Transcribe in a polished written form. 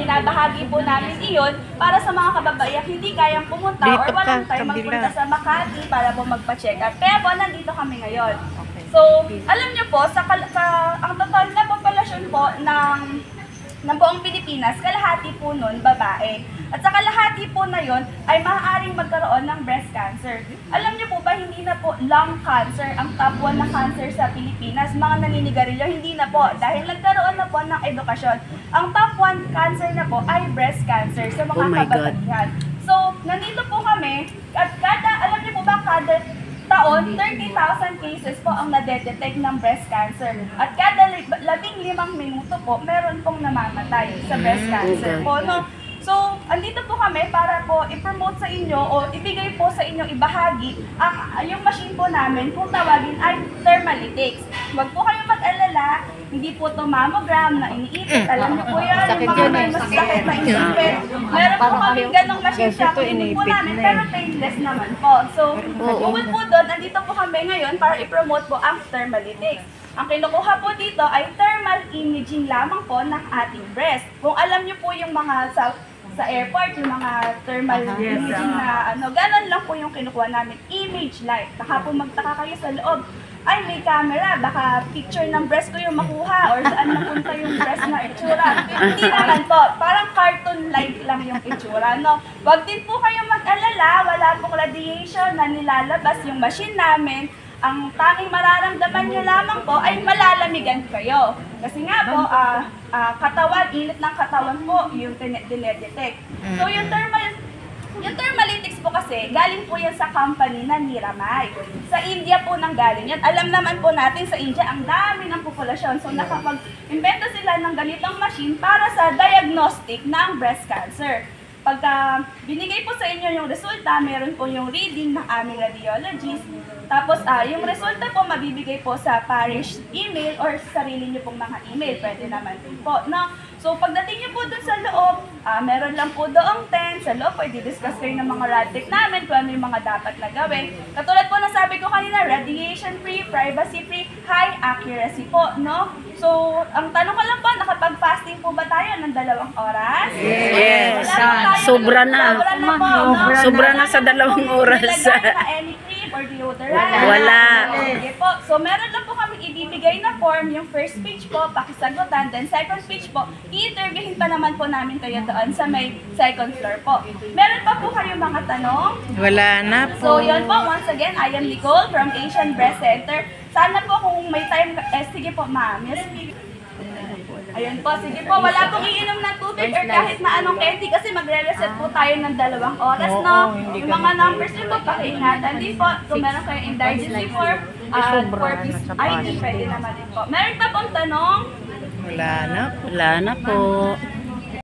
binabahagi po namin iyon para sa mga kababayan hindi kayang pumunta or walang time magpunta sa Makati para po magpa-check up. Kaya po, nandito kami ngayon. So, alam niyo po, ang total na populasyon po ng buong Pilipinas, kalahati po nun babae. At sa kalahati po na yon ay maaaring magkaroon ng breast cancer. Alam niyo po ba, hindi na po lung cancer ang top 1 na cancer sa Pilipinas. Mga naninigarilyo, hindi na po. Dahil nagkaroon na po ng edukasyon. Ang top 1 cancer na po ay breast cancer sa mga kababaihan. So, nandito po kami at alam niyo po ba, kada taon, 30,000 cases po ang nadedetect ng breast cancer. At kada 15 minuto po, meron pong namamatay sa breast cancer po, no? So, andito po kami para po i-promote sa inyo o ibigay po sa inyo, ibahagi yung machine po namin kung tawagin ay thermalytics. Huwag po kayong mag-alala, hindi po ito mammogram na iniipit. Alam niyo po yan, yung mga may masakit na iniipit. Meron po kami ganong machine siya, kunin po namin, pero painless naman po. So, bukod po doon, andito po kami ngayon para i-promote po ang thermalytics. Ang kinukuha po dito ay thermal imaging lamang po ng ating breast. Kung alam niyo po yung mga sa airport, yung mga thermal imaging na ganon lang po yung kinukuha namin, image light. Baka po magtaka kayo sa loob, ay may camera, baka picture ng breast ko yung makuha or saan napunta yung breast na itsura. Hindi naman po, parang cartoon-like lang yung itsura, no? Wag din po kayo mag-alala, wala pong radiation na nilalabas yung machine namin. Ang tanging mararamdaman nyo lamang po ay malalamigan kayo. Kasi nga po, katawan, init ng katawan po yung dinedetect. So yung thermalytics po kasi, galing po yan sa company na Niramay. Sa India po nang galing yan. Alam naman po natin sa India, ang dami ng populasyon. So nakapag-invento sila ng ganitong machine para sa diagnostic ng breast cancer. Pagka binigay po sa inyo yung resulta, meron po yung reading ng aming radiologist. Tapos yung resulta po mabibigay po sa parish email or sa sarili nyo pong mga email. Pwede naman din po, no? So pagdating nyo po dun sa loob, meron lang po doong tent. Sa loob, pwede discuss kayo ng mga rad tech namin kung ano yung mga dapat na gawin. Katulad po na sabi ko kanina, radiation-free, privacy-free, high accuracy po, no? So, ang tanong ko lang po, nakapag-fasting po ba tayo ng 2 oras? Yes. Sobra na. Sobra na sa 2 oras. Nilagay na any cream or deodorant? Wala. Okay po. So, meron lang po kami ibibigay na form. Yung first page po, pakisagutan. Then, second page po, i-interviewin pa naman po namin kayo doon sa may second floor po. Meron pa po kayo mga tanong? Wala na So, po. yun po. Once again, I am Nicole from Asian Breast Center. Sana po kung may time, sige po ma'am. Yes. Ayun po, sige po. Wala pong iinom ng tubig or kahit na anong candy kasi magre-reset po tayo ng 2 oras, no? Yung mga numbers nyo po, pakiingatan din po. Kung meron kayong indigency form, for ID, pwede naman din po. Meron pa pong tanong? Wala na po.